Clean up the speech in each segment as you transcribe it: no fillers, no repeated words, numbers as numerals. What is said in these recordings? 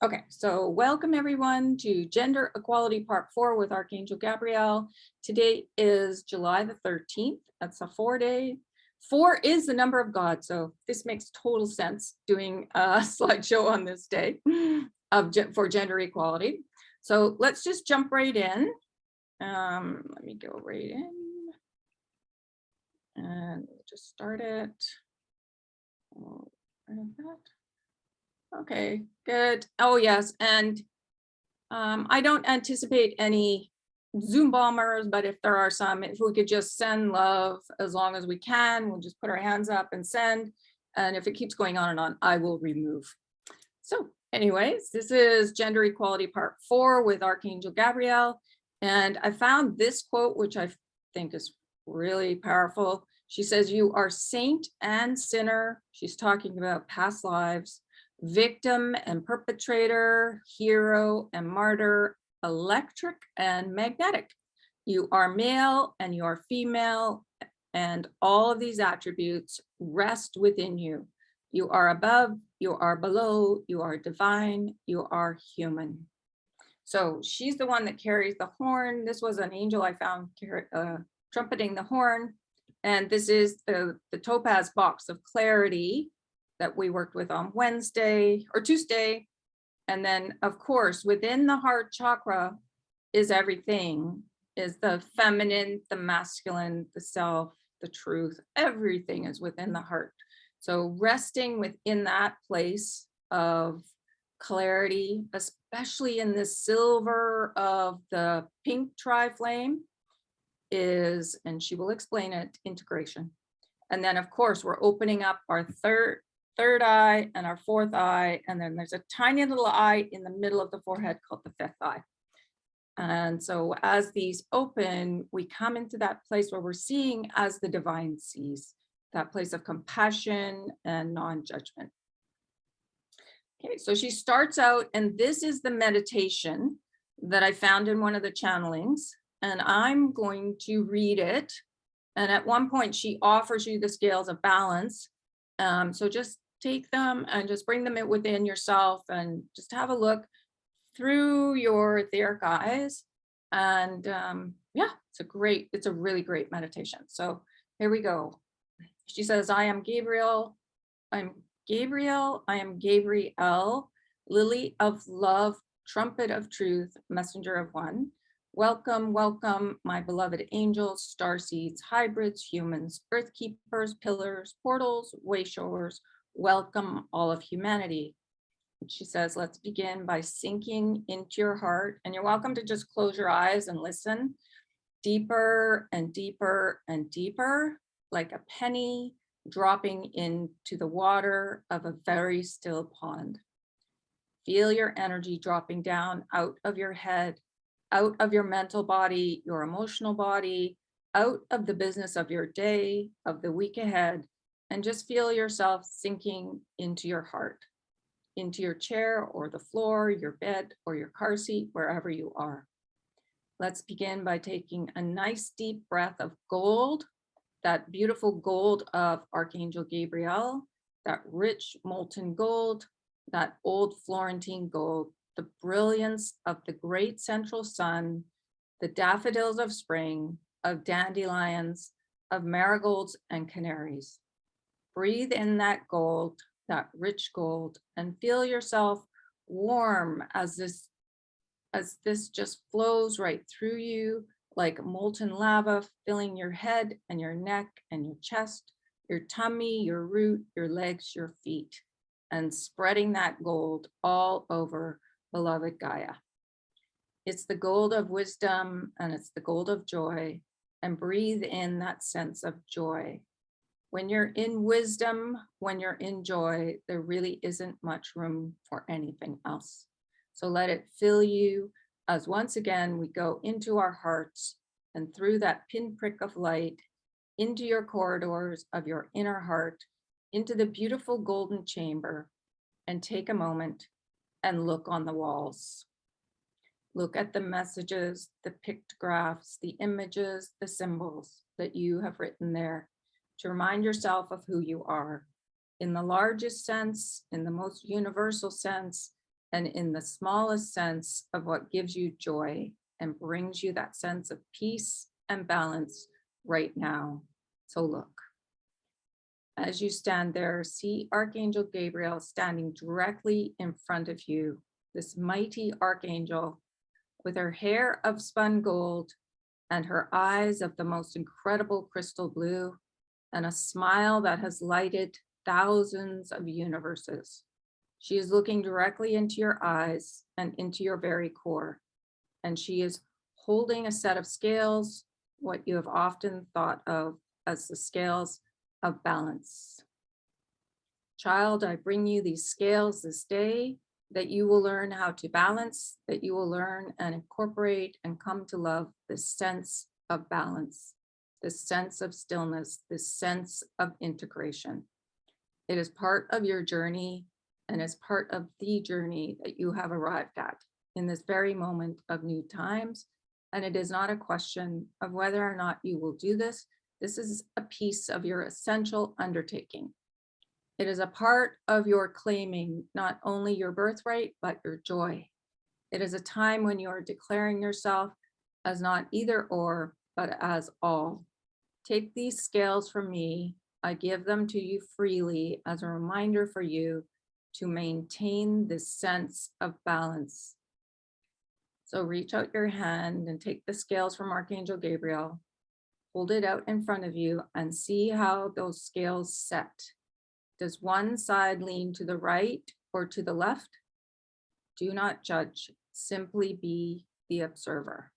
Okay, so welcome everyone to Gender Equality Part 4 with Archangel Gabrielle. Today is July the 13th. That's a 4-day. 4 is the number of God, so this makes total sense doing a slideshow on this day for gender equality. So let's just jump right in. Let me go right in and we'll just start it. Okay, good. Oh, yes. And I don't anticipate any Zoom bombers, but if there are some, if we could just send love as long as we can, we'll just put our hands up and send. And if it keeps going on and on, I will remove. So anyways, this is Gender Equality Part 4 with Archangel Gabrielle. And I found this quote, which I think is really powerful. She says, "You are saint and sinner." She's talking about past lives. "Victim and perpetrator, hero and martyr, electric and magnetic. You are male and you are female, and all of these attributes rest within you. You are above, you are below, you are divine, you are human." So she's the one that carries the horn. This was an angel I found trumpeting the horn. And this is the topaz box of clarity that we worked with on Wednesday or Tuesday. And then of course, within the heart chakra is everything, is the feminine, the masculine, the self, the truth, everything is within the heart. So resting within that place of clarity, especially in the silver of the pink tri-flame is, and she will explain it, integration. And then of course, we're opening up our third eye and our fourth eye. And then there's a tiny little eye in the middle of the forehead called the fifth eye. And so as these open, we come into that place where we're seeing as the divine sees, that place of compassion and non-judgment. Okay, so she starts out, and this is the meditation that I found in one of the channelings, and I'm going to read it. And at one point she offers you the scales of balance. So just take them and just bring them within yourself and just have a look through your etheric eyes. And yeah, it's a really great meditation. So here we go. She says, "I am Gabrielle. I'm Gabrielle. I am Gabrielle, lily of love, trumpet of truth, messenger of one. Welcome, welcome, my beloved angels, starseeds, hybrids, humans, earth keepers, pillars, portals, wayshowers. Welcome all of humanity." She says, let's begin by sinking into your heart. And you're welcome to just close your eyes and listen deeper and deeper and deeper, like a penny dropping into the water of a very still pond. Feel your energy dropping down out of your head, out of your mental body, your emotional body, out of the business of your day, of the week ahead, and just feel yourself sinking into your heart, into your chair or the floor, your bed or your car seat, wherever you are. Let's begin by taking a nice deep breath of gold, that beautiful gold of Archangel Gabrielle, that rich molten gold, that old Florentine gold, the brilliance of the great central sun, the daffodils of spring, of dandelions, of marigolds and canaries. Breathe in that gold, that rich gold, and feel yourself warm as this just flows right through you like molten lava, filling your head and your neck and your chest, your tummy, your root, your legs, your feet, and spreading that gold all over beloved Gaia. It's the gold of wisdom and it's the gold of joy, and breathe in that sense of joy. When you're in wisdom, when you're in joy, there really isn't much room for anything else. So let it fill you as once again, we go into our hearts and through that pinprick of light, into your corridors of your inner heart, into the beautiful golden chamber, and take a moment and look on the walls. Look at the messages, the pictographs, the images, the symbols that you have written there to remind yourself of who you are in the largest sense, in the most universal sense, and in the smallest sense of what gives you joy and brings you that sense of peace and balance right now. So look, as you stand there, see Archangel Gabrielle standing directly in front of you, this mighty archangel with her hair of spun gold and her eyes of the most incredible crystal blue and a smile that has lighted thousands of universes. She is looking directly into your eyes and into your very core, and she is holding a set of scales, what you have often thought of as the scales of balance. Child, I bring you these scales this day that you will learn how to balance, that you will learn and incorporate and come to love this sense of balance, this sense of stillness, this sense of integration. It is part of your journey and is part of the journey that you have arrived at in this very moment of new times. And it is not a question of whether or not you will do this. This is a piece of your essential undertaking. It is a part of your claiming not only your birthright, but your joy. It is a time when you are declaring yourself as not either or, but as all. Take these scales from me. I give them to you freely as a reminder for you to maintain this sense of balance. So reach out your hand and take the scales from Archangel Gabriel, hold it out in front of you and see how those scales set. Does one side lean to the right or to the left? Do not judge, simply be the observer.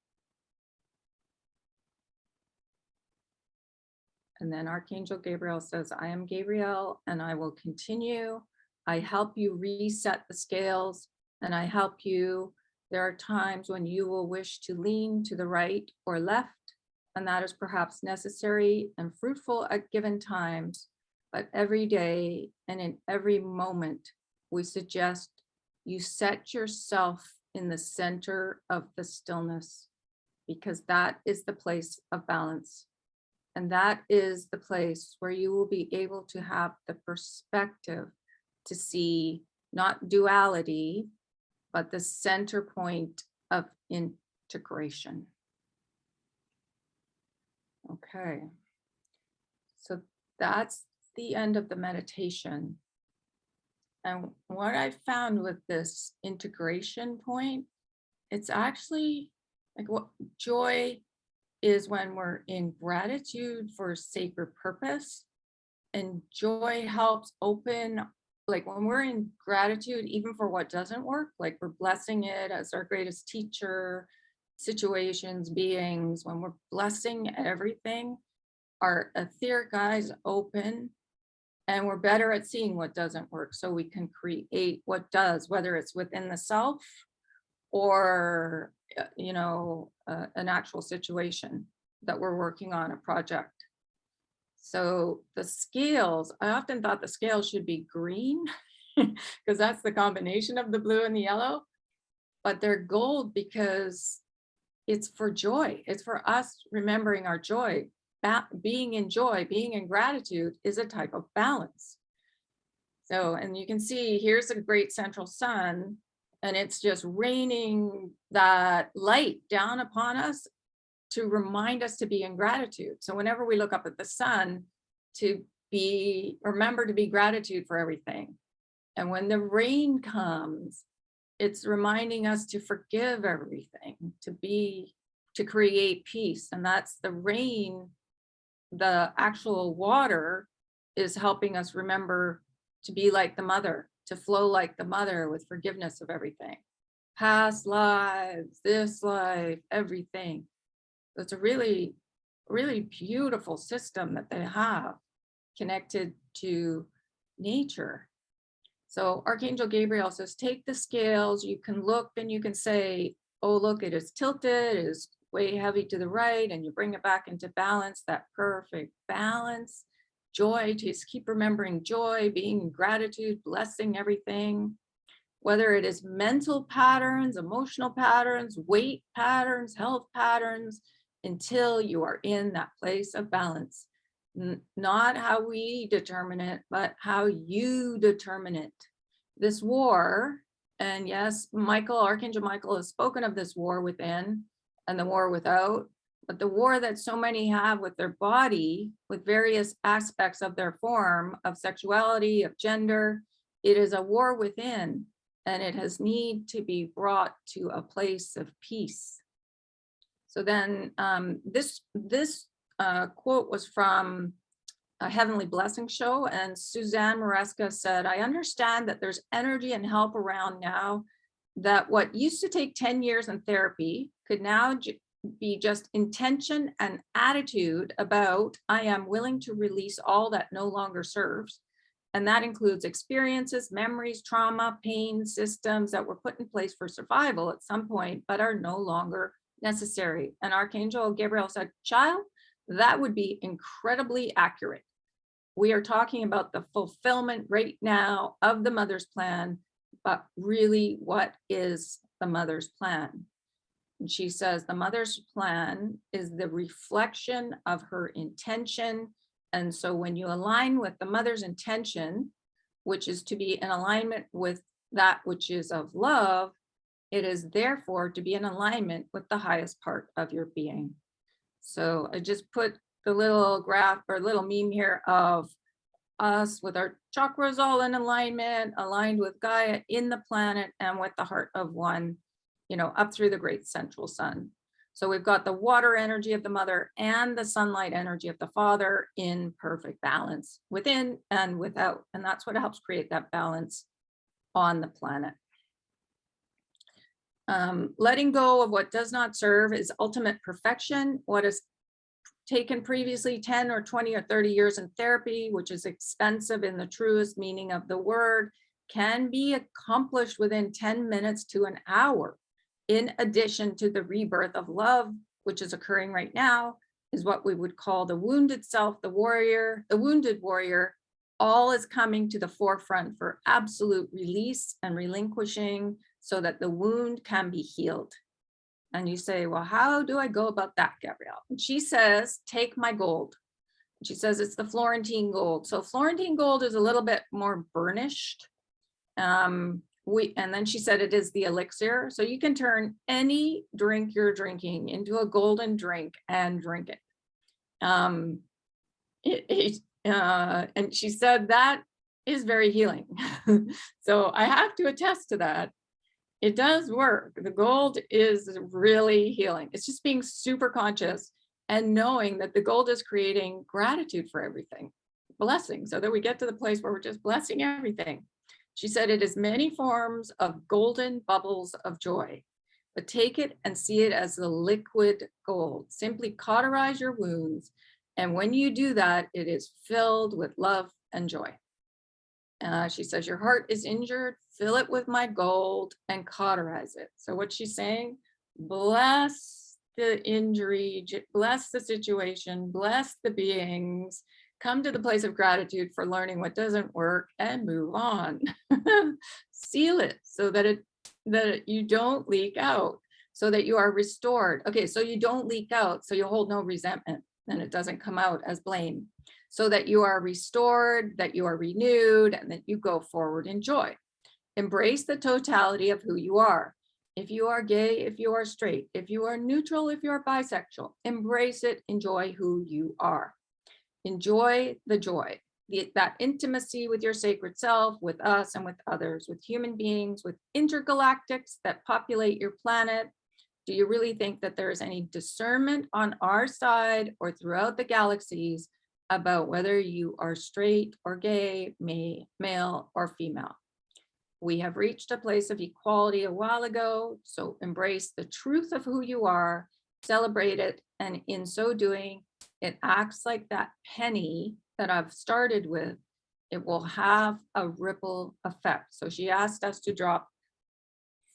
And then Archangel Gabriel says, I am Gabrielle and I will continue. I help you reset the scales and I help you. There are times when you will wish to lean to the right or left, and that is perhaps necessary and fruitful at given times. But every day and in every moment, we suggest you set yourself in the center of the stillness, because that is the place of balance. And that is the place where you will be able to have the perspective to see not duality, but the center point of integration. Okay, so that's the end of the meditation. And what I found with this integration point, it's actually like what joy is when we're in gratitude for sacred purpose. And joy helps open, like when we're in gratitude, even for what doesn't work, like we're blessing it as our greatest teacher, situations, beings, when we're blessing everything, our etheric eyes open and we're better at seeing what doesn't work. So we can create what does, whether it's within the self or, an actual situation that we're working on, a project. So the scales, I often thought the scales should be green because that's the combination of the blue and the yellow, but they're gold because it's for joy. It's for us remembering our joy. Being in joy, being in gratitude is a type of balance. So, and you can see here's a great central sun, and it's just raining that light down upon us to remind us to be in gratitude. So whenever we look up at the sun, remember to be gratitude for everything. And when the rain comes, it's reminding us to forgive everything, to create peace. And that's the rain, the actual water is helping us remember to be like the mother, to flow like the mother with forgiveness of everything. Past lives, this life, everything. It's a really, really beautiful system that they have connected to nature. So Archangel Gabriel says, take the scales, you can look and you can say, oh, look, it is tilted, it is way heavy to the right, and you bring it back into balance, that perfect balance. Joy, just keep remembering joy, being in gratitude, blessing everything. Whether it is mental patterns, emotional patterns, weight patterns, health patterns, until you are in that place of balance. Not how we determine it, but how you determine it. This war And yes, Archangel Michael has spoken of this war within and the war without, but the war that so many have with their body, with various aspects of their form, of sexuality, of gender, it is a war within, and it has need to be brought to a place of peace. So then this quote was from a Heavenly Blessing show, and Suzanne Maresca said, I understand that there's energy and help around now, that what used to take 10 years in therapy could now be just intention and attitude about, I am willing to release all that no longer serves. And that includes experiences, memories, trauma, pain, systems that were put in place for survival at some point, but are no longer necessary. And Archangel Gabrielle said, child, that would be incredibly accurate. We are talking about the fulfillment right now of the mother's plan, but really, what is the mother's plan? And she says the mother's plan is the reflection of her intention. And so when you align with the mother's intention, which is to be in alignment with that which is of love, it is therefore to be in alignment with the highest part of your being. So I just put the little graph or little meme here of us with our chakras all in alignment, aligned with Gaia in the planet and with the heart of one, up through the great central sun. So we've got the water energy of the mother and the sunlight energy of the father in perfect balance within and without. And that's what helps create that balance on the planet. Letting go of what does not serve is ultimate perfection. What is taken previously 10 or 20 or 30 years in therapy, which is expensive in the truest meaning of the word, can be accomplished within 10 minutes to an hour. In addition to the rebirth of love, which is occurring right now, is what we would call the wounded self, the warrior, the wounded warrior. All is coming to the forefront for absolute release and relinquishing so that the wound can be healed. And you say, well, how do I go about that, Gabrielle? And she says, take my gold. She says it's the Florentine gold. So Florentine gold is a little bit more burnished. And then she said it is the elixir. So you can turn any drink you're drinking into a golden drink and drink it. And she said that is very healing. So I have to attest to that. It does work. The gold is really healing. It's just being super conscious and knowing that the gold is creating gratitude for everything, blessing, so that we get to the place where we're just blessing everything. She said it is many forms of golden bubbles of joy, but take it and see it as the liquid gold. Simply cauterize your wounds. And when you do that, it is filled with love and joy. She says, your heart is injured, fill it with my gold and cauterize it. So what she's saying, bless the injury, bless the situation, bless the beings, come to the place of gratitude for learning what doesn't work and move on. Seal it so that you don't leak out, so that you are restored. Okay, so you don't leak out, so you hold no resentment and it doesn't come out as blame. So that you are restored, that you are renewed, and that you go forward in joy. Embrace the totality of who you are. If you are gay, if you are straight, if you are neutral, if you are bisexual, embrace it, enjoy who you are. Enjoy the joy, that intimacy with your sacred self, with us and with others, with human beings, with intergalactics that populate your planet. Do you really think that there is any discernment on our side or throughout the galaxies about whether you are straight or gay, male or female? We have reached a place of equality a while ago, so embrace the truth of who you are, celebrate it, and in so doing, it acts like that penny that I've started with. It will have a ripple effect. So she asked us to drop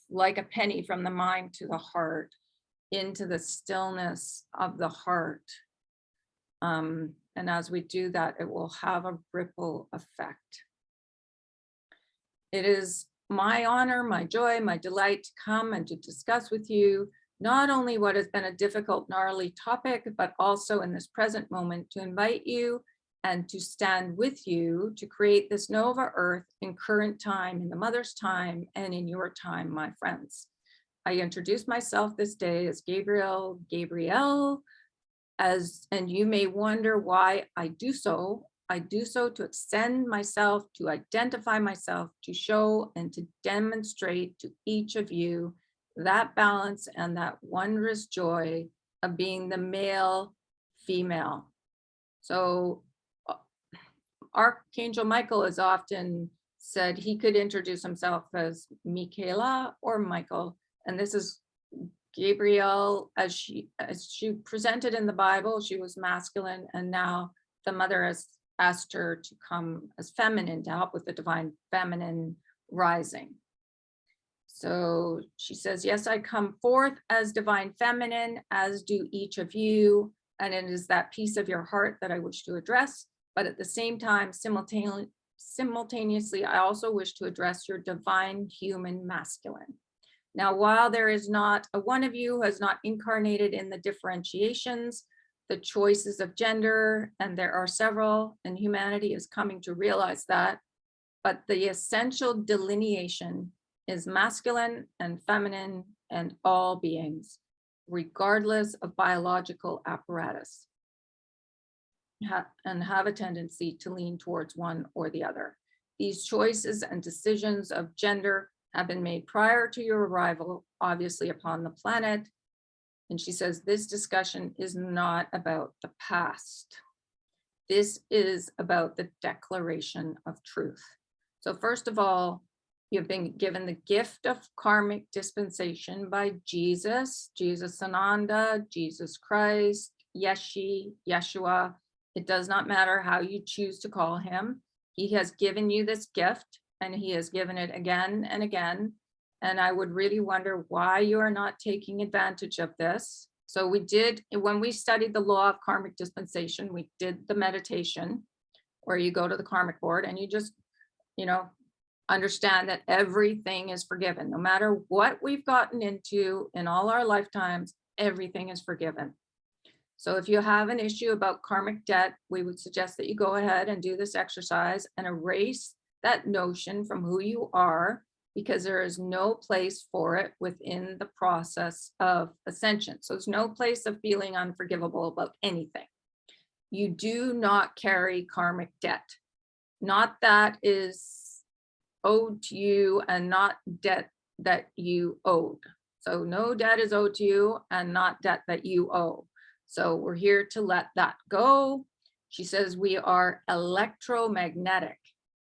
like a penny from the mind to the heart into the stillness of the heart. And as we do that, it will have a ripple effect. It is my honor, my joy, my delight to come and to discuss with you not only what has been a difficult, gnarly topic, but also in this present moment to invite you and to stand with you to create this Nova Earth in current time, in the mother's time, and in your time, my friends. I introduce myself this day as Gabrielle, and you may wonder why I do so. I do so to extend myself, to identify myself, to show and to demonstrate to each of you that balance and that wondrous joy of being the male, female. So Archangel Michael has often said he could introduce himself as Michaela or Michael, and this is Gabrielle, as she presented in the Bible. She was masculine, and now the mother has asked her to come as feminine to help with the divine feminine rising. So she says, yes, I come forth as divine feminine, as do each of you, and it is that piece of your heart that I wish to address. But at the same time, simultaneously, I also wish to address your divine human masculine. Now, while there is not a one of you who has not incarnated in the differentiations, the choices of gender, and there are several, and humanity is coming to realize that, but the essential delineation is masculine and feminine and all beings, regardless of biological apparatus, and have a tendency to lean towards one or the other. These choices and decisions of gender have been made prior to your arrival, obviously, upon the planet. And she says, this discussion is not about the past. This is about the declaration of truth. So first of all, you've been given the gift of karmic dispensation by Jesus, Jesus Sananda, Jesus Christ, Yeshua. It does not matter how you choose to call him. He has given you this gift, and he has given it again and again. And I would really wonder why you are not taking advantage of this. So we did, when we studied the law of karmic dispensation, we did the meditation where you go to the karmic board and you just, understand that everything is forgiven. No matter what we've gotten into in all our lifetimes, everything is forgiven. So if you have an issue about karmic debt, we would suggest that you go ahead and do this exercise and erase that notion from who you are, because there is no place for it within the process of ascension. So there's no place of feeling unforgivable about anything. You do not carry karmic debt. Not that is owed to you and not debt that you owed. So no debt is owed to you and not debt that you owe. So we're here to let that go. She says we are electromagnetic.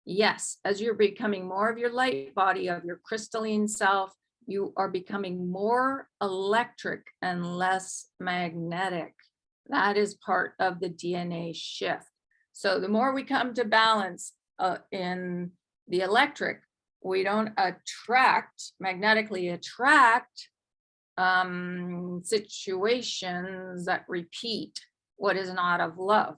Yes, as you're becoming more of your light body, of your crystalline self, you are becoming more electric and less magnetic. That is part of the DNA shift. So the more we come to balance in the electric, we don't magnetically attract situations that repeat what is not of love.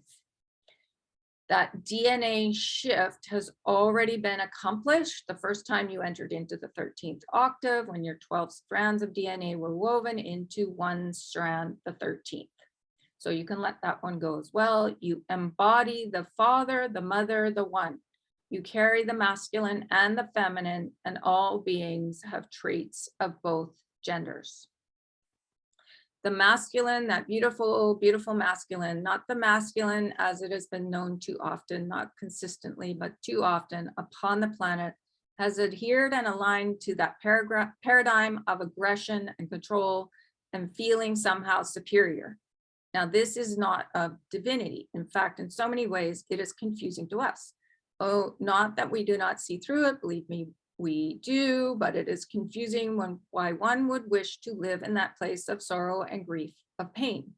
That DNA shift has already been accomplished the first time you entered into the 13th octave, when your 12 strands of DNA were woven into one strand, the 13th. So you can let that one go as well. You embody the father, the mother, the one. You carry the masculine and the feminine, and all beings have traits of both genders. The masculine, that beautiful, beautiful masculine, not the masculine as it has been known too often, not consistently, but too often upon the planet, has adhered and aligned to that paradigm of aggression and control and feeling somehow superior. Now, this is not of divinity. In fact, in so many ways, it is confusing to us. Oh, not that we do not see through it, believe me, we do, but it is confusing why one would wish to live in that place of sorrow and grief, of pain.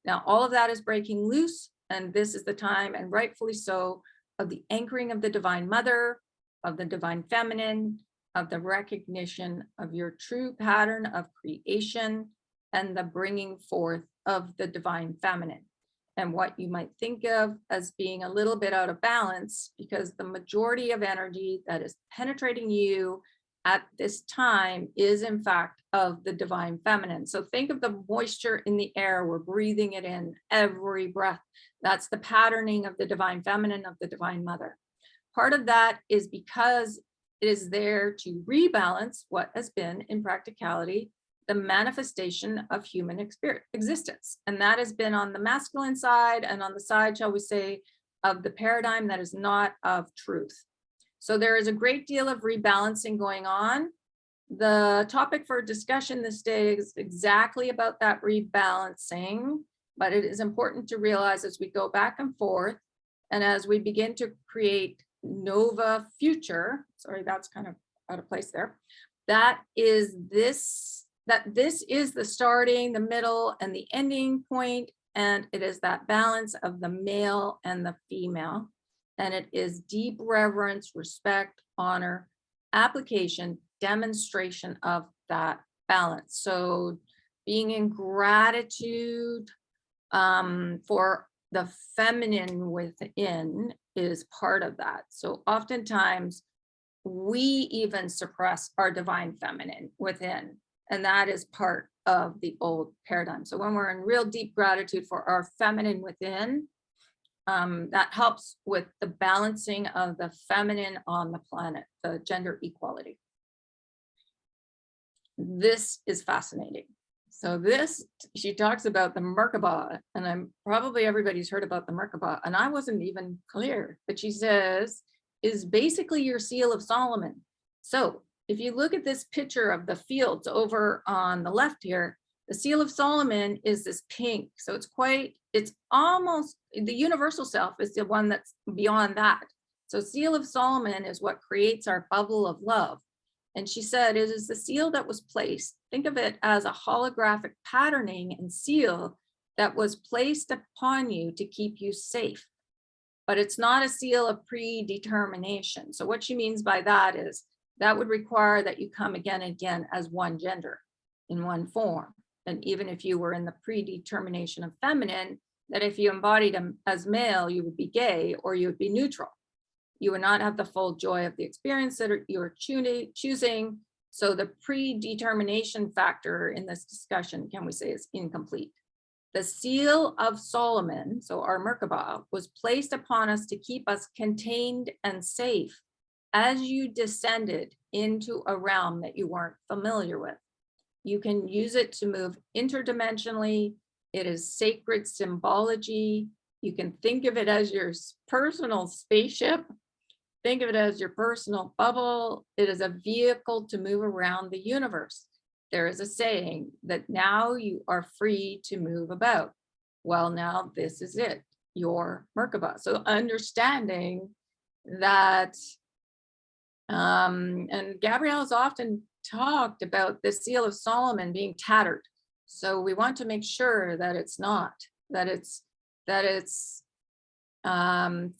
Now, all of that is breaking loose, and this is the time, and rightfully so, of the anchoring of the Divine Mother, of the Divine Feminine, of the recognition of your true pattern of creation, and the bringing forth of the Divine Feminine. And what you might think of as being a little bit out of balance, because the majority of energy that is penetrating you at this time is in fact of the divine feminine. So think of the moisture in the air. We're breathing it in every breath. That's the patterning of the divine feminine, of the divine mother. Part of that is because it is there to rebalance what has been in practicality the manifestation of human existence. And that has been on the masculine side and on the side, shall we say, of the paradigm that is not of truth. So there is a great deal of rebalancing going on. The topic for discussion this day is exactly about that rebalancing, but it is important to realize as we go back and forth and as we begin to create Nova future, sorry, that's kind of out of place there, that this is the starting, the middle, and the ending point, and it is that balance of the male and the female. And it is deep reverence, respect, honor, application, demonstration of that balance. So being in gratitude for the feminine within is part of that. So oftentimes we even suppress our divine feminine within, and that is part of the old paradigm. So when we're in real deep gratitude for our feminine within, that helps with the balancing of the feminine on the planet, the gender equality. This is fascinating. So this, she talks about the Merkaba, and probably everybody's heard about the Merkaba, and I wasn't even clear, but she says is basically your seal of Solomon. So if you look at this picture of the fields over on the left here, the seal of Solomon is this pink. So it's almost, the universal self is the one that's beyond that. So seal of Solomon is what creates our bubble of love. And she said, it is the seal that was placed. Think of it as a holographic patterning and seal that was placed upon you to keep you safe. But it's not a seal of predetermination. So what she means by that is that would require that you come again and again as one gender in one form. And even if you were in the predetermination of feminine, that if you embodied them as male, you would be gay or you would be neutral. You would not have the full joy of the experience that you're choosing. So the predetermination factor in this discussion, can we say, is incomplete. The seal of Solomon, so our Merkaba, was placed upon us to keep us contained and safe as you descended into a realm that you weren't familiar with. You can use it to move interdimensionally. It is sacred symbology. You can think of it as your personal spaceship. Think of it as your personal bubble. It is a vehicle to move around the universe. There is a saying that now you are free to move about. Well, now this is it, your Merkaba. So understanding that, and Gabrielle has often talked about the seal of Solomon being tattered. So we want to make sure that it's not, that it's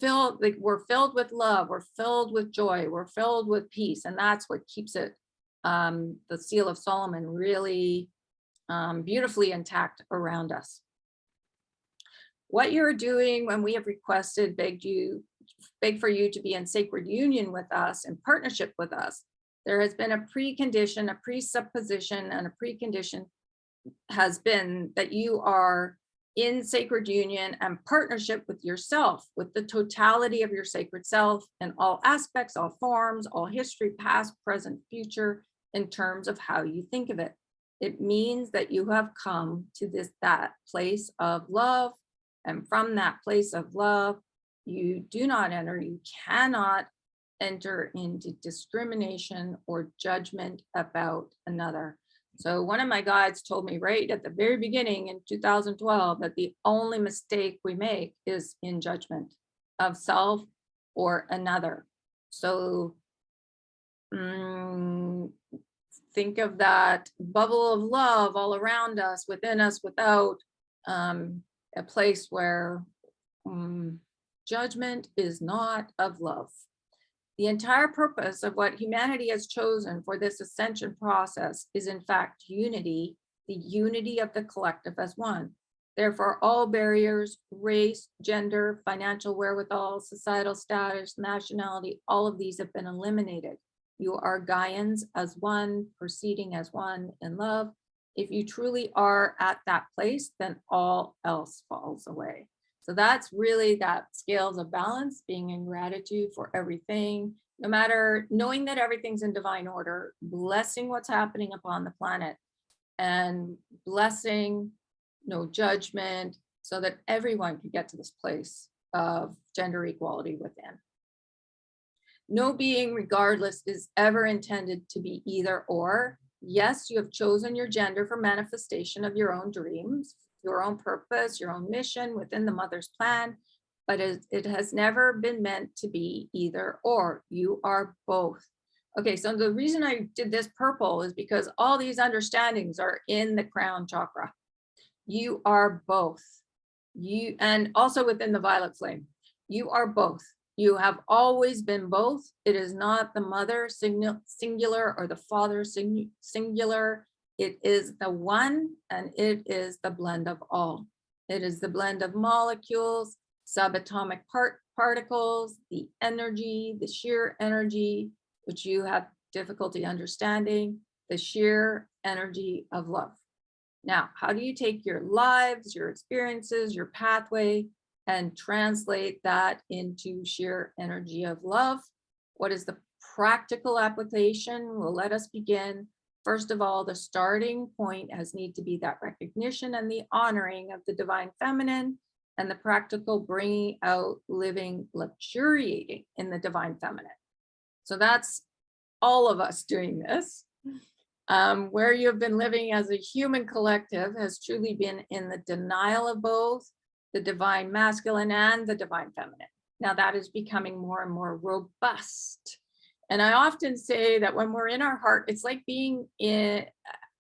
filled, like we're filled with love, we're filled with joy, we're filled with peace, and that's what keeps it, the seal of Solomon, really beautifully intact around us. What you're doing when we have requested, begged for you to be in sacred union with us, in partnership with us, there has been a precondition, a presupposition, and a precondition has been that you are in sacred union and partnership with yourself, with the totality of your sacred self in all aspects, all forms, all history, past, present, future, in terms of how you think of it. It means that you have come to that place of love, and from that place of love, you do not enter, you cannot enter into discrimination or judgment about another. So one of my guides told me right at the very beginning in 2012 that the only mistake we make is in judgment of self or another. So think of that bubble of love all around us, within us, without, a place where judgment is not of love. The entire purpose of what humanity has chosen for this ascension process is in fact unity, the unity of the collective as one. Therefore, all barriers, race, gender, financial wherewithal, societal status, nationality, all of these have been eliminated. You are Gaians as one, proceeding as one in love. If you truly are at that place, then all else falls away. So that's really that scales of balance, being in gratitude for everything, no matter, knowing that everything's in divine order, blessing what's happening upon the planet, and blessing, no judgment, so that everyone can get to this place of gender equality within. No being, regardless, is ever intended to be either or. Yes, you have chosen your gender for manifestation of your own dreams, your own purpose, your own mission within the mother's plan, but it has never been meant to be either or. You are both. Okay, so the reason I did this purple is because all these understandings are in the crown chakra. You are both. You, and also within the violet flame, you are both. You have always been both. It is not the mother singular or the father singular. It is the one, and it is the blend of all. It is the blend of molecules, subatomic particles, the energy, the sheer energy, which you have difficulty understanding, the sheer energy of love. Now, how do you take your lives, your experiences, your pathway, and translate that into sheer energy of love? What is the practical application? Well, let us begin. First of all, the starting point has need to be that recognition and the honoring of the divine feminine, and the practical bringing out, living, luxuriating in the divine feminine. So that's all of us doing this. Where you have been living as a human collective has truly been in the denial of both the divine masculine and the divine feminine. Now that is becoming more and more robust. And I often say that when we're in our heart, it's like being in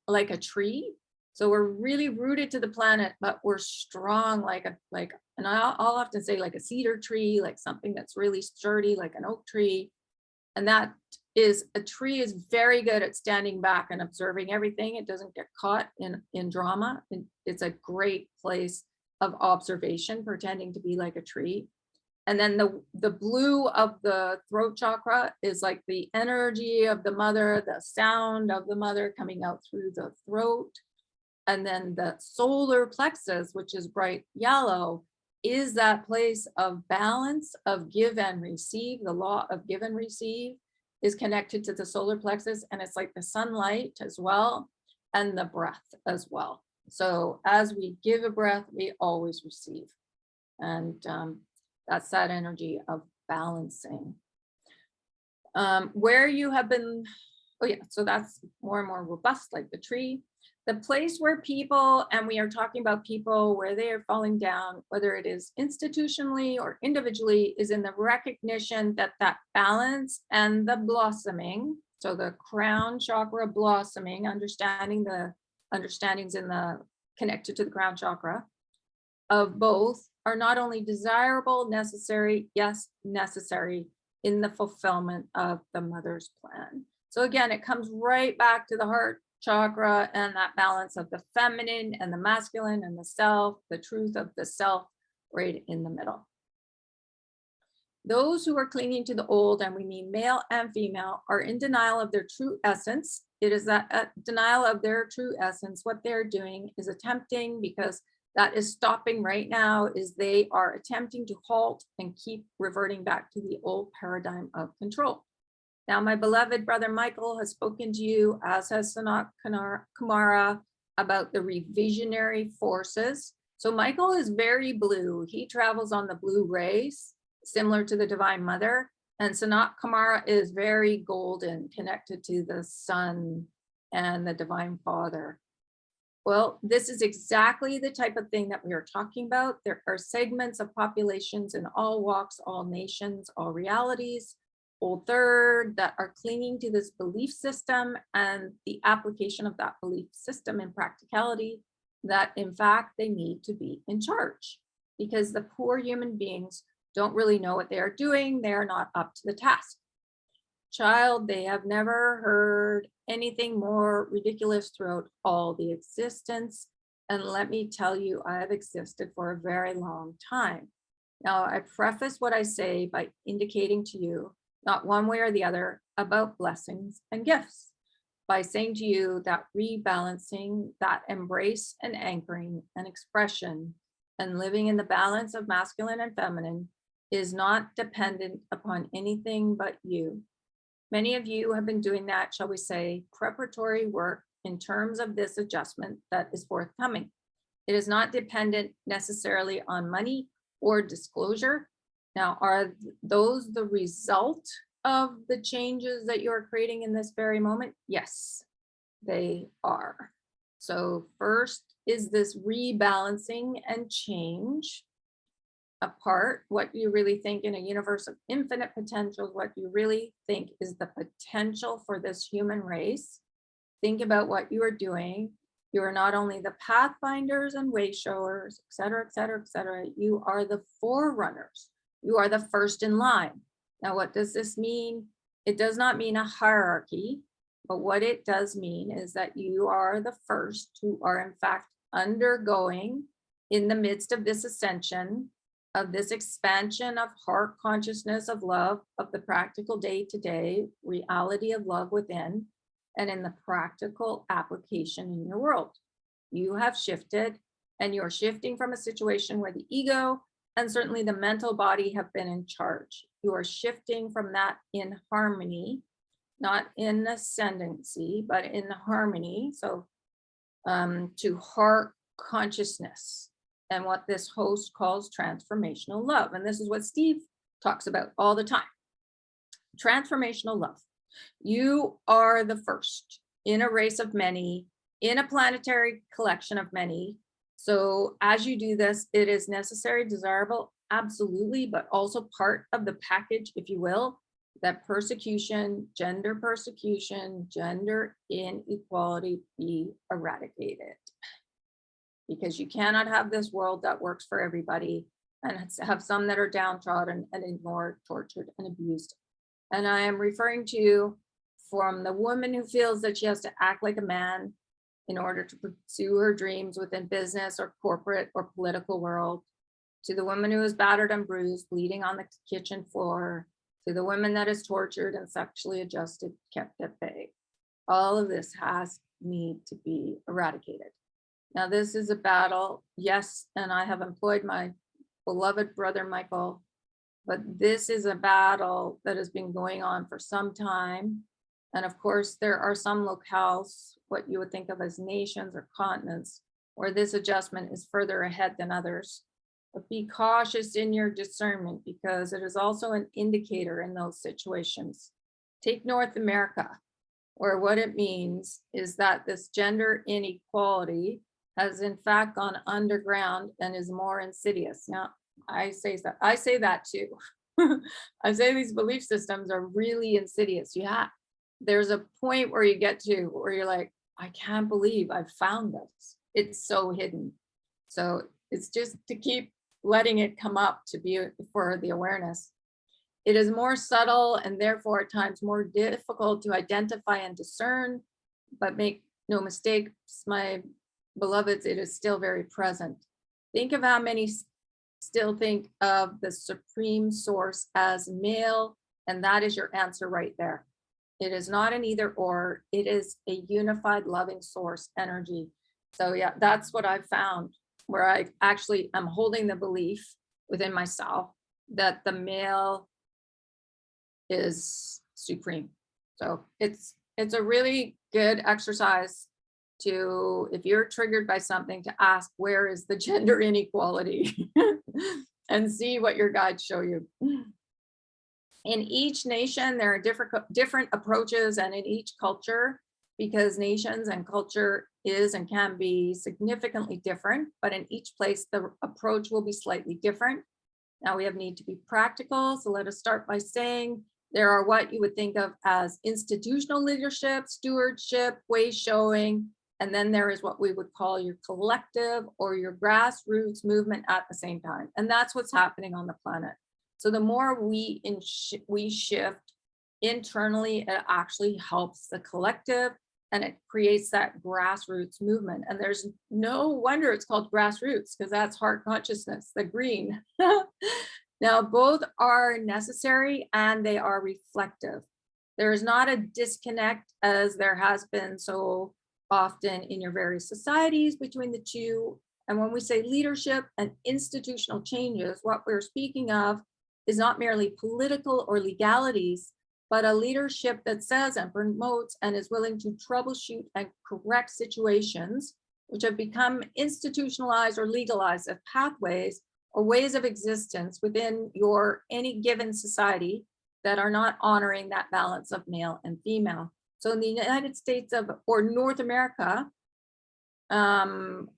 like a tree. So we're really rooted to the planet, but we're strong and I'll often say like a cedar tree, like something that's really sturdy, like an oak tree. And that is, a tree is very good at standing back and observing everything. It doesn't get caught in drama. It's a great place of observation, pretending to be like a tree. And then the blue of the throat chakra is like the energy of the mother, the sound of the mother coming out through the throat. And then the solar plexus, which is bright yellow, is that place of balance, of give and receive. The law of give and receive is connected to the solar plexus, and it's like the sunlight as well, and the breath as well. So as we give a breath, we always receive. And that's that energy of balancing. Where you have been, oh yeah, so that's more and more robust, like the tree. The place where people, and we are talking about people where they are falling down, whether it is institutionally or individually, is in the recognition that that balance and the blossoming, so the crown chakra blossoming, understanding the understandings in the connected to the crown chakra of both are not only desirable, necessary, yes, necessary in the fulfillment of the mother's plan. So again, it comes right back to the heart chakra and that balance of the feminine and the masculine and the self, the truth of the self right in the middle. Those who are clinging to the old, and we mean male and female, are in denial of their true essence. It is that denial of their true essence. What they're doing is attempting, because that is stopping right now, is they are attempting to halt and keep reverting back to the old paradigm of control. Now, my beloved brother Michael has spoken to you, as has Sanat Kumara, about the revisionary forces. So Michael is very blue. He travels on the blue rays, similar to the Divine Mother. And Sanat Kumara is very golden, connected to the sun and the Divine Father. Well, this is exactly the type of thing that we are talking about. There are segments of populations in all walks, all nations, all realities, Old Third, that are clinging to this belief system and the application of that belief system in practicality, that in fact they need to be in charge, because the poor human beings don't really know what they are doing. They are not up to the task. Child, they have never heard anything more ridiculous throughout all the existence. And let me tell you, I have existed for a very long time. Now, I preface what I say by indicating to you not one way or the other, about blessings and gifts by saying to you that rebalancing, that embrace and anchoring and expression and living in the balance of masculine and feminine is not dependent upon anything but you. Many of you have been doing that, shall we say, preparatory work in terms of this adjustment that is forthcoming. It is not dependent necessarily on money or disclosure. Now, are those the result of the changes that you're creating in this very moment? Yes, they are. So first is this rebalancing and change apart what you really think in a universe of infinite potentials, what you really think is the potential for this human race. Think about what you are doing. You are not only the pathfinders and way showers, et cetera, et cetera, et cetera. You are the forerunners. You are the first in line. Now, what does this mean? It does not mean a hierarchy, but what it does mean is that you are the first who are in fact undergoing in the midst of this ascension, of this expansion of heart consciousness, of love, of the practical day-to-day reality of love within, and in the practical application in your world. You have shifted, and you're shifting from a situation where the ego and certainly the mental body have been in charge. You are shifting from that in harmony, not in ascendancy, but in harmony. So to heart consciousness and what this host calls transformational love. And this is what Steve talks about all the time. Transformational love. You are the first in a race of many, in a planetary collection of many. So as you do this, it is necessary, desirable, absolutely, but also part of the package, if you will, that persecution, gender inequality be eradicated. Because you cannot have this world that works for everybody and have some that are downtrodden and ignored, tortured, and abused. And I am referring to from the woman who feels that she has to act like a man in order to pursue her dreams within business or corporate or political world, to the woman who is battered and bruised, bleeding on the kitchen floor, to the woman that is tortured and sexually adjusted, kept at bay. All of this need to be eradicated. Now, this is a battle, yes, and I have employed my beloved brother, Michael, but this is a battle that has been going on for some time. And of course, there are some locales, what you would think of as nations or continents, where this adjustment is further ahead than others. But be cautious in your discernment because it is also an indicator in those situations. Take North America, where what it means is that this gender inequality has in fact gone underground and is more insidious. Now, I say that too. I say these belief systems are really insidious. There's a point where you get to where you're like, I can't believe I found this. It's so hidden. So it's just to keep letting it come up to be for the awareness. It is more subtle and therefore at times more difficult to identify and discern, but make no mistake, my beloveds, it is still very present. Think of how many still think of the supreme source as male, and that is your answer right there. It is not an either or, it is a unified loving source energy. So yeah, that's what I've found, where I actually am holding the belief within myself that the male is supreme. So it's a really good exercise to, if you're triggered by something, to ask, where is the gender inequality? And see what your guides show you. In each nation, there are different approaches, and in each culture, because nations and culture is and can be significantly different, but in each place, the approach will be slightly different. Now we have need to be practical. So let us start by saying there are what you would think of as institutional leadership, stewardship, way showing, and then there is what we would call your collective or your grassroots movement at the same time. And that's what's happening on the planet. So the more we shift internally, it actually helps the collective and it creates that grassroots movement. And there's no wonder it's called grassroots, because that's heart consciousness, the green. Now, both are necessary and they are reflective. There is not a disconnect as there has been so often in your various societies between the two. And when we say leadership and institutional changes, what we're speaking of is not merely political or legalities, but a leadership that says and promotes and is willing to troubleshoot and correct situations which have become institutionalized or legalized as pathways or ways of existence within your any given society that are not honoring that balance of male and female. So in the United States of or North America, and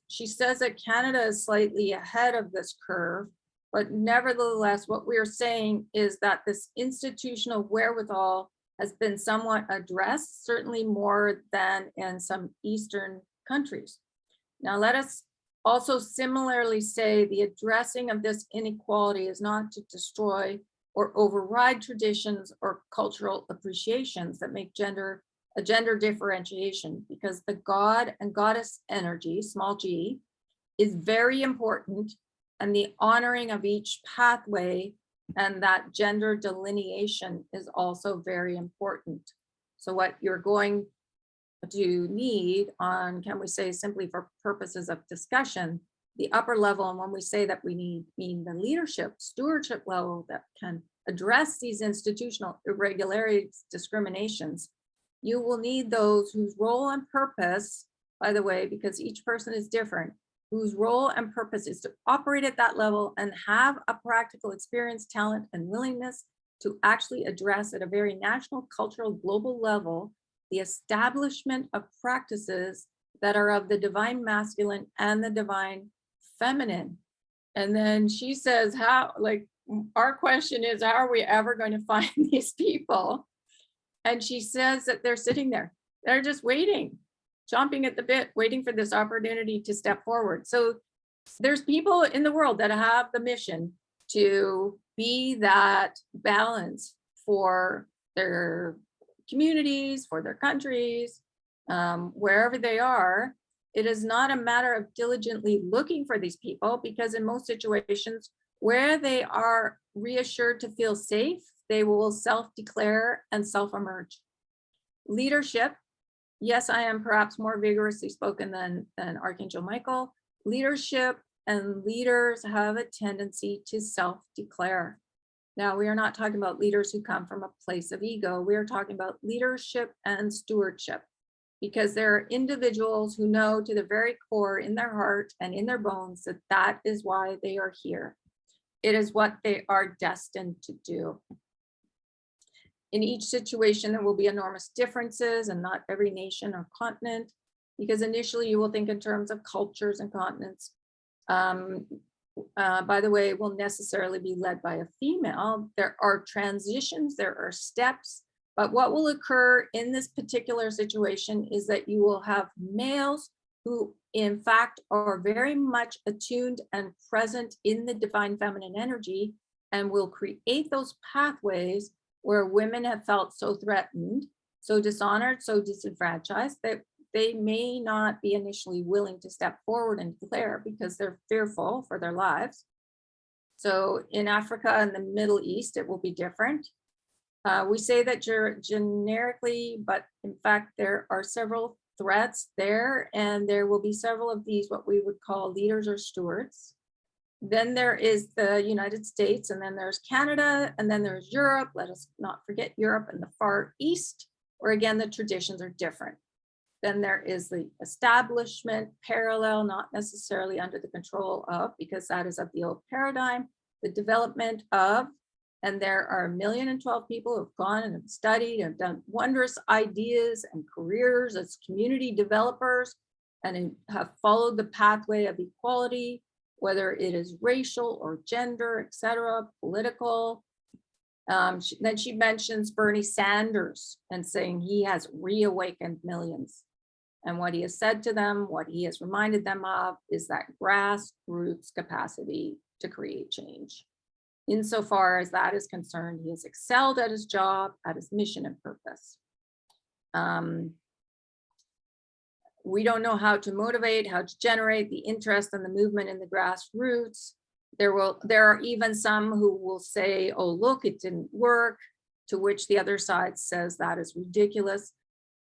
she says that Canada is slightly ahead of this curve, but nevertheless, what we're saying is that this institutional wherewithal has been somewhat addressed, certainly more than in some Eastern countries. Now, let us also similarly say the addressing of this inequality is not to destroy or override traditions or cultural appreciations that make gender a gender differentiation, because the God and goddess energy, small g, is very important, and the honoring of each pathway and that gender delineation is also very important. So what you're going to need on, can we say simply for purposes of discussion, the upper level, and when we say that we need, mean the leadership, stewardship level that can address these institutional irregularities, discriminations, you will need those whose role and purpose, by the way, because each person is different, whose role and purpose is to operate at that level and have a practical experience, talent, and willingness to actually address at a very national, cultural, global level, the establishment of practices that are of the divine masculine and the divine feminine. And then she says, how, like, our question is, how are we ever going to find these people? And she says that they're sitting there, they're just waiting, chomping at the bit, waiting for this opportunity to step forward. So there's people in the world that have the mission to be that balance for their communities, for their countries, wherever they are. It is not a matter of diligently looking for these people, because in most situations where they are reassured to feel safe, they will self-declare and self-emerge. Leadership, yes, I am perhaps more vigorously spoken than Archangel Michael. Leadership and leaders have a tendency to self-declare. Now, we are not talking about leaders who come from a place of ego. We are talking about leadership and stewardship, because there are individuals who know to the very core in their heart and in their bones that that is why they are here. It is what they are destined to do. In each situation, there will be enormous differences, and not every nation or continent, because initially you will think in terms of cultures and continents. By the way, will necessarily be led by a female. There are transitions, there are steps, but what will occur in this particular situation is that you will have males who in fact are very much attuned and present in the divine feminine energy, and will create those pathways where women have felt so threatened, so dishonored, so disenfranchised that they may not be initially willing to step forward and declare because they're fearful for their lives. So in Africa and the Middle East, it will be different. We say that generically, but in fact, there are several threats there, and there will be several of these, what we would call leaders or stewards. Then there is the United States, and then there's Canada, and then there's Europe. Let us not forget Europe and the Far East, where again, the traditions are different. Then there is the establishment parallel, not necessarily under the control of, because that is of the old paradigm, the development of, and there are 1,012,000 people who have gone and have studied and done wondrous ideas and careers as community developers and have followed the pathway of equality, whether it is racial or gender, etc., political. Then she mentions Bernie Sanders and saying he has reawakened millions. And what he has said to them, what he has reminded them of, is that grassroots capacity to create change. Insofar as that is concerned, he has excelled at his job, at his mission and purpose. We don't know how to motivate, how to generate the interest and the movement in the grassroots. There are even some who will say, oh, look, it didn't work, to which the other side says that is ridiculous.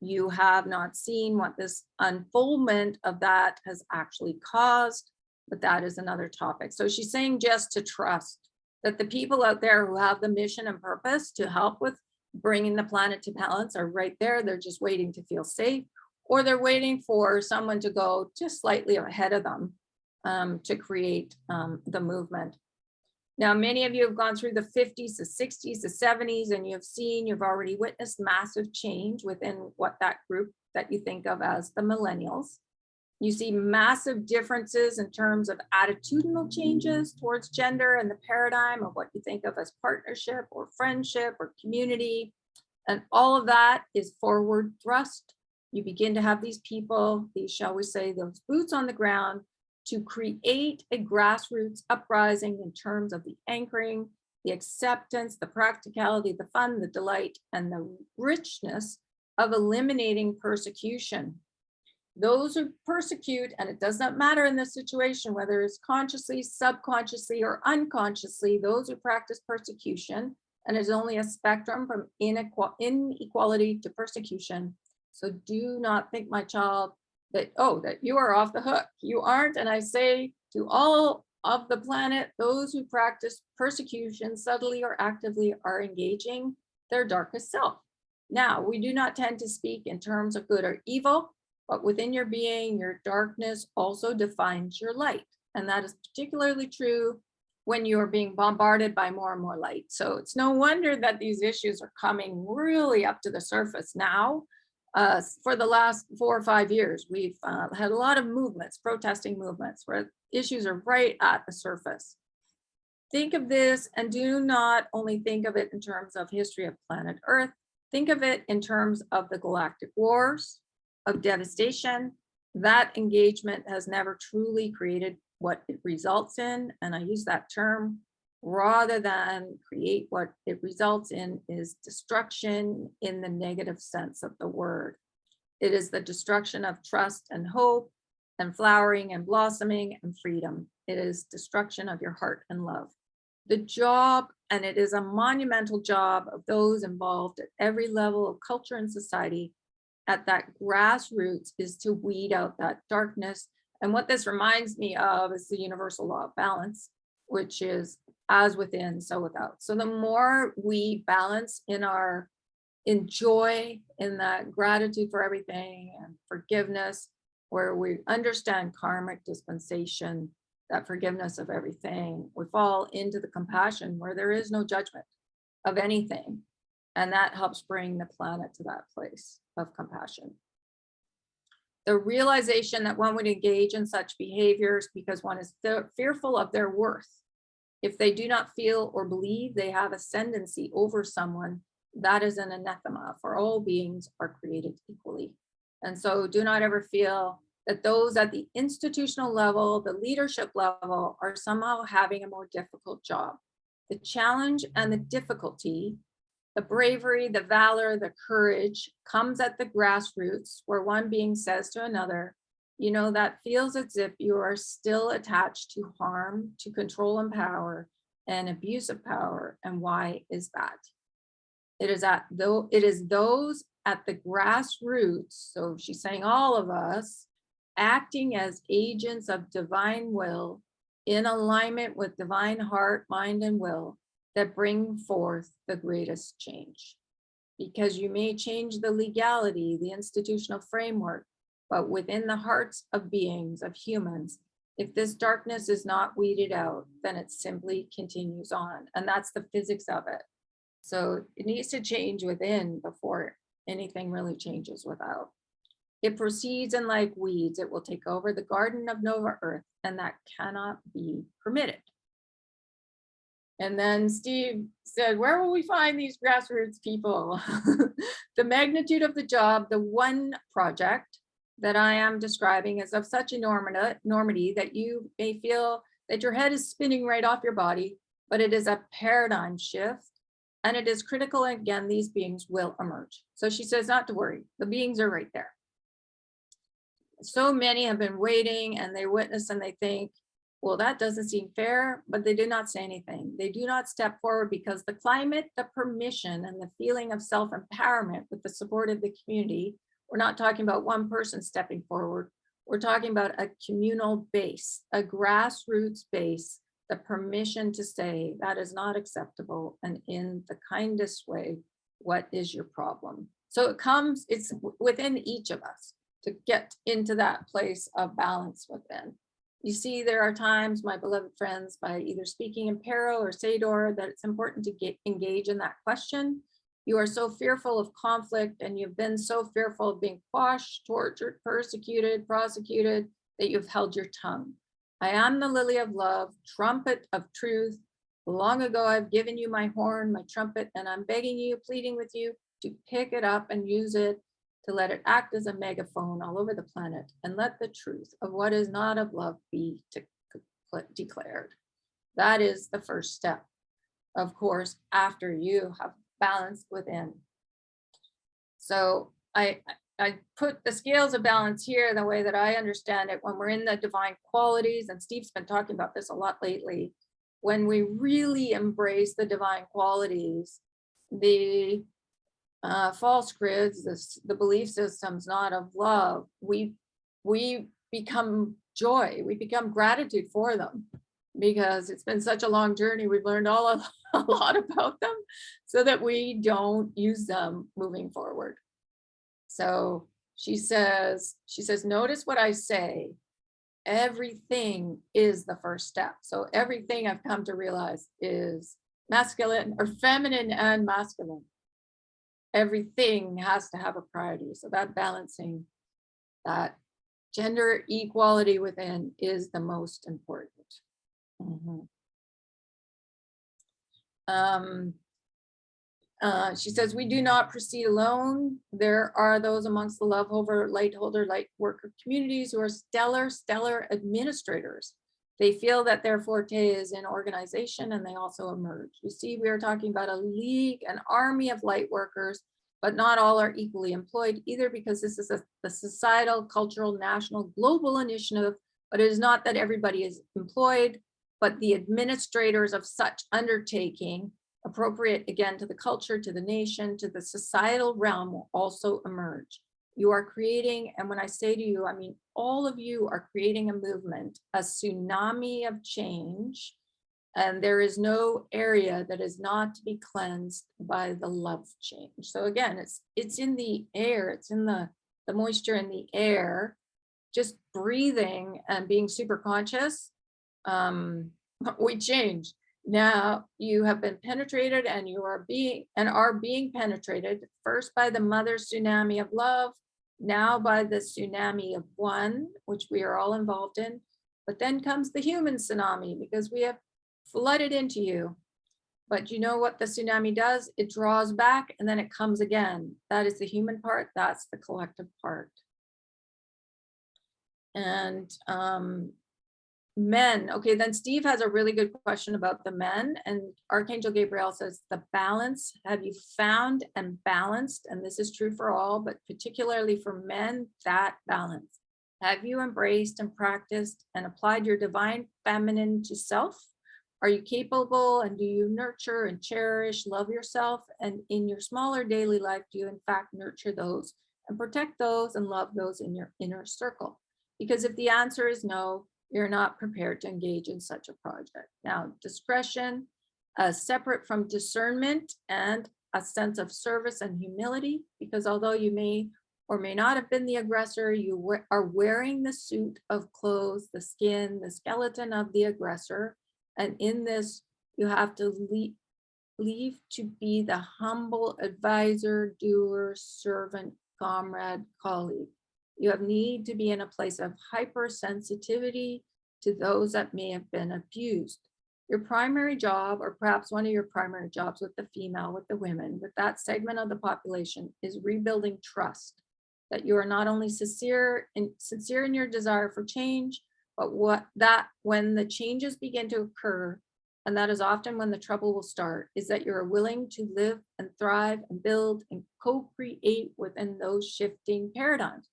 You have not seen what this unfoldment of that has actually caused, but that is another topic. So she's saying just to trust that the people out there who have the mission and purpose to help with bringing the planet to balance are right there. They're just waiting to feel safe, or they're waiting for someone to go just slightly ahead of them to create the movement. Now, many of you have gone through the 50s, the 60s, the 70s, and you've already witnessed massive change within what that group that you think of as the millennials. You see massive differences in terms of attitudinal changes towards gender and the paradigm of what you think of as partnership or friendship or community. And all of that is forward thrust. You begin to have these people, these, shall we say, those boots on the ground, to create a grassroots uprising in terms of the anchoring, the acceptance, the practicality, the fun, the delight, and the richness of eliminating persecution. Those who persecute, and it does not matter in this situation, whether it's consciously, subconsciously, or unconsciously, those who practice persecution, and it's only a spectrum from inequality to persecution. So do not think, my child, that, oh, that you are off the hook. You aren't. And I say to all of the planet, those who practice persecution subtly or actively are engaging their darkest self. Now, we do not tend to speak in terms of good or evil, but within your being, your darkness also defines your light. And that is particularly true when you are being bombarded by more and more light. So it's no wonder that these issues are coming really up to the surface now. For the last 4 or 5 years, we've had a lot of movements, protesting movements, where issues are right at the surface. Think of this, and do not only think of it in terms of history of planet Earth, think of it in terms of the galactic wars, of devastation. That engagement has never truly created what it results in, and I use that term rather than create. What it results in is destruction in the negative sense of the word. It is the destruction of trust and hope and flowering and blossoming and freedom. It is destruction of your heart and love. The job, and it is a monumental job of those involved at every level of culture and society at that grassroots, is to weed out that darkness. And what this reminds me of is the universal law of balance, which is as within, so without. So the more we balance in joy, in that gratitude for everything and forgiveness, where we understand karmic dispensation, that forgiveness of everything, we fall into the compassion where there is no judgment of anything. And that helps bring the planet to that place of compassion. The realization that one would engage in such behaviors because one is fearful of their worth. If they do not feel or believe they have ascendancy over someone, that is an anathema, for all beings are created equally. And so do not ever feel that those at the institutional level, the leadership level, are somehow having a more difficult job. The challenge and the difficulty, the bravery, the valor, the courage comes at the grassroots, where one being says to another, you know, that feels as if you are still attached to harm, to control and power, and abuse of power. And why is that? It is those at the grassroots. So she's saying all of us acting as agents of divine will, in alignment with divine heart, mind, and will, that bring forth the greatest change. Because you may change the legality, the institutional framework, but within the hearts of beings, of humans, if this darkness is not weeded out, then it simply continues on. And that's the physics of it. So it needs to change within before anything really changes without. It proceeds, and like weeds, it will take over the garden of Nova Earth, and that cannot be permitted. And then Steve said, where will we find these grassroots people? The magnitude of the job, the one project that I am describing, is of such enormity that you may feel that your head is spinning right off your body, but it is a paradigm shift, and it is critical. And again, these beings will emerge. So she says not to worry, the beings are right there. So many have been waiting, and they witness and they think, Well, that doesn't seem fair, but they do not say anything. They do not step forward because the climate, the permission, and the feeling of self-empowerment with the support of the community, we're not talking about one person stepping forward. We're talking about a communal base, a grassroots base, the permission to say that is not acceptable, and in the kindest way, what is your problem? So it's within each of us to get into that place of balance within. You see, there are times, my beloved friends, by either speaking in peril or Sador, that it's important to engage in that question. You are so fearful of conflict, and you've been so fearful of being quashed, tortured, persecuted, prosecuted, that you've held your tongue. I am the lily of love, trumpet of truth. Long ago, I've given you my horn, my trumpet, and I'm begging you, pleading with you to pick it up and use it, to let it act as a megaphone all over the planet, and let the truth of what is not of love be declared. That is the first step, of course, after you have balance within. So I put the scales of balance here the way that I understand it when we're in the divine qualities, and Steve's been talking about this a lot lately. When we really embrace the divine qualities, the false grids, the belief systems not of love, we become joy, we become gratitude for them, because it's been such a long journey. We've learned a lot about them, so that we don't use them moving forward. So she says, notice what I say. Everything is the first step. So everything I've come to realize is masculine or feminine and masculine. Everything has to have a priority. So that balancing, that gender equality within is the most important. She says, we do not proceed alone. There are those amongst the love holder, light holder, light worker communities who are stellar administrators. They feel that their forte is in organization, and they also emerge. You see, we are talking about a league, an army of light workers, but not all are equally employed either, because this is the societal, cultural, national, global initiative, but it is not that everybody is employed, but the administrators of such undertaking, appropriate again to the culture, to the nation, to the societal realm, will also emerge. You are creating, and when I say to you, I mean all of you are creating a movement, a tsunami of change, and there is no area that is not to be cleansed by the love change. So again, it's in the air, it's in the moisture in the air, just breathing and being super conscious, we change. Now you have been penetrated, and you are being penetrated first by the mother's tsunami of love, now by the tsunami of one, which we are all involved in. But then comes the human tsunami, because we have flooded into you. But you know what the tsunami does? It draws back, and then it comes again. That is the human part, that's the collective part. And men, okay, then Steve has a really good question about the men, and Archangel Gabrielle says, the balance, have you found and balanced? And this is true for all, but particularly for men, that balance. Have you embraced and practiced and applied your divine feminine to self? Are you capable, and do you nurture and cherish, love yourself? And in your smaller daily life, do you in fact nurture those and protect those and love those in your inner circle? Because if the answer is no, you're not prepared to engage in such a project. Now, discretion, separate from discernment and a sense of service and humility, because although you may or may not have been the aggressor, you are wearing the suit of clothes, the skin, the skeleton of the aggressor. And in this, you have to leave to be the humble advisor, doer, servant, comrade, colleague. You have need to be in a place of hypersensitivity to those that may have been abused. Your primary job, or perhaps one of your primary jobs with the female, with the women, with that segment of the population, is rebuilding trust. That you are not only sincere in your desire for change, but when the changes begin to occur, and that is often when the trouble will start, is that you're willing to live and thrive and build and co-create within those shifting paradigms.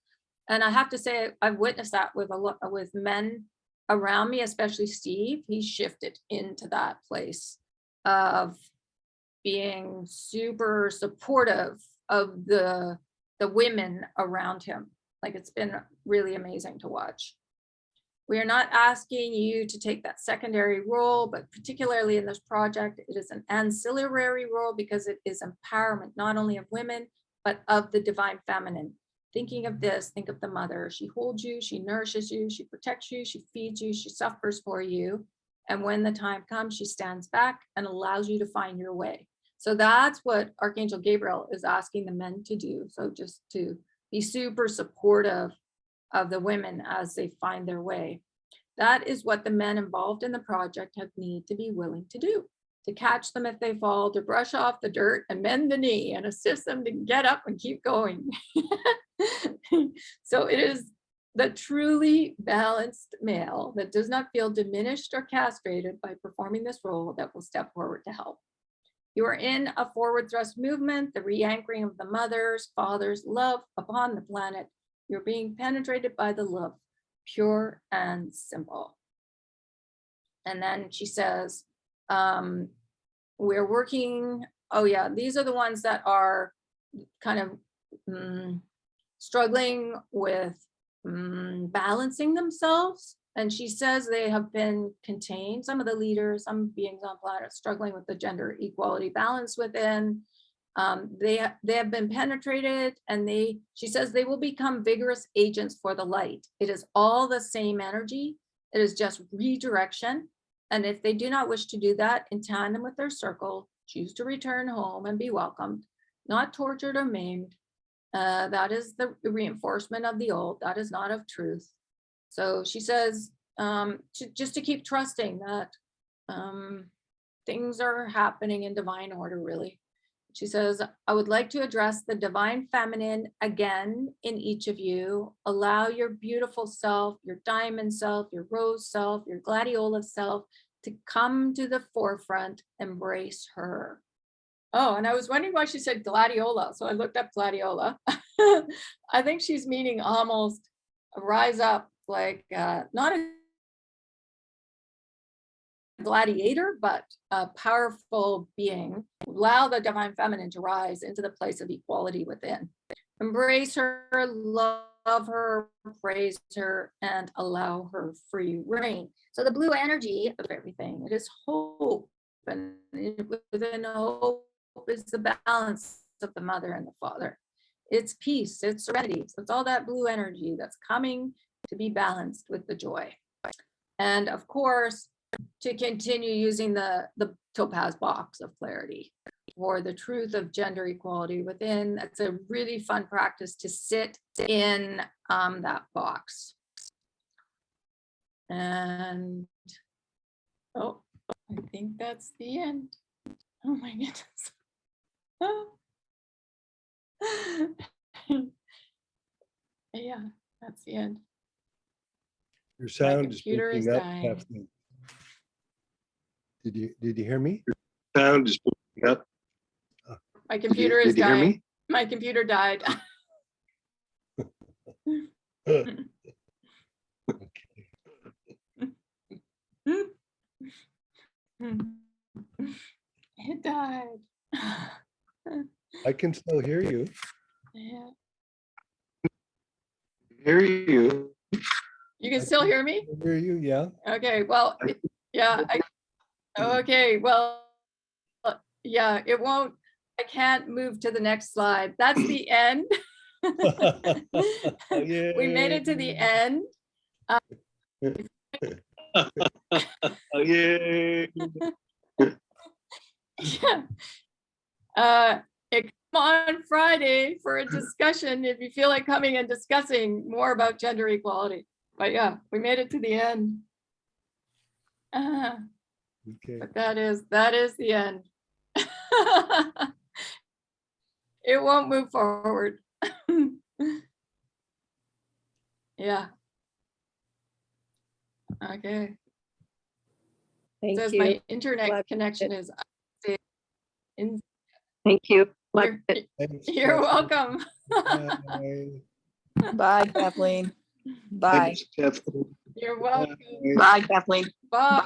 And I have to say, I've witnessed that with men around me, especially Steve, he shifted into that place of being super supportive of the women around him. Like, it's been really amazing to watch. We are not asking you to take that secondary role, but particularly in this project, it is an ancillary role because it is empowerment, not only of women, but of the divine feminine. Thinking of this, think of the mother. She holds you, she nourishes you, she protects you, she feeds you, she suffers for you. And when the time comes, she stands back and allows you to find your way. So that's what Archangel Gabriel is asking the men to do. So just to be super supportive of the women as they find their way. That is what the men involved in the project have need to be willing to do, to catch them if they fall, to brush off the dirt and mend the knee and assist them to get up and keep going. So it is the truly balanced male that does not feel diminished or castrated by performing this role that will step forward to help. You are in a forward thrust movement, the re-anchoring of the mother's, father's love upon the planet. You're being penetrated by the love, pure and simple. And then she says, we're working, oh yeah, these are the ones that are kind of struggling with balancing themselves. And she says they have been contained, some of the leaders, some beings on planet struggling with the gender equality balance within. They have been penetrated, and she says they will become vigorous agents for the light. It is all the same energy. It is just redirection. And if they do not wish to do that in tandem with their circle, choose to return home and be welcomed, not tortured or maimed. That is the reinforcement of the old. That is not of truth. So she says, just to keep trusting that things are happening in divine order, really. She says, I would like to address the divine feminine again in each of you. Allow your beautiful self, your diamond self, your rose self, your gladiola self to come to the forefront. Embrace her. Oh, and I was wondering why she said gladiola. So I looked up gladiola. I think she's meaning almost rise up, like not a gladiator, but a powerful being. Allow the divine feminine to rise into the place of equality within. Embrace her, love her, praise her, and allow her free reign. So the blue energy of everything, it is hope. And within hope is the balance of the mother and the father. It's peace, it's serenity. So it's all that blue energy that's coming to be balanced with the joy. And of course, to continue using the topaz box of clarity for the truth of gender equality within. That's a really fun practice to sit in that box. And oh, I think that's the end. Oh my goodness. Yeah, that's the end. Your sound is computer is breaking up, dying. Kathleen. Did you hear me? Sound is breaking up. My computer is Did you hear dying. me? My computer died. It died. I can still hear you. Yeah. Hear you. You can still hear me? I hear you, yeah. Okay, well, yeah. Okay, well, yeah, it won't, I can't move to the next slide. That's the end. We made it to the end. Oh, yay. Yeah. Come on Friday for a discussion if you feel like coming and discussing more about gender equality. But yeah, we made it to the end. Okay. But that is the end. It won't move forward. Yeah. Okay. Thank Says you. my internet Glad- connection is in. Thank you. You're welcome. Bye. Bye, Kathleen. Bye. Thanks, Kathleen. You're welcome. Bye. Bye, Kathleen. Bye.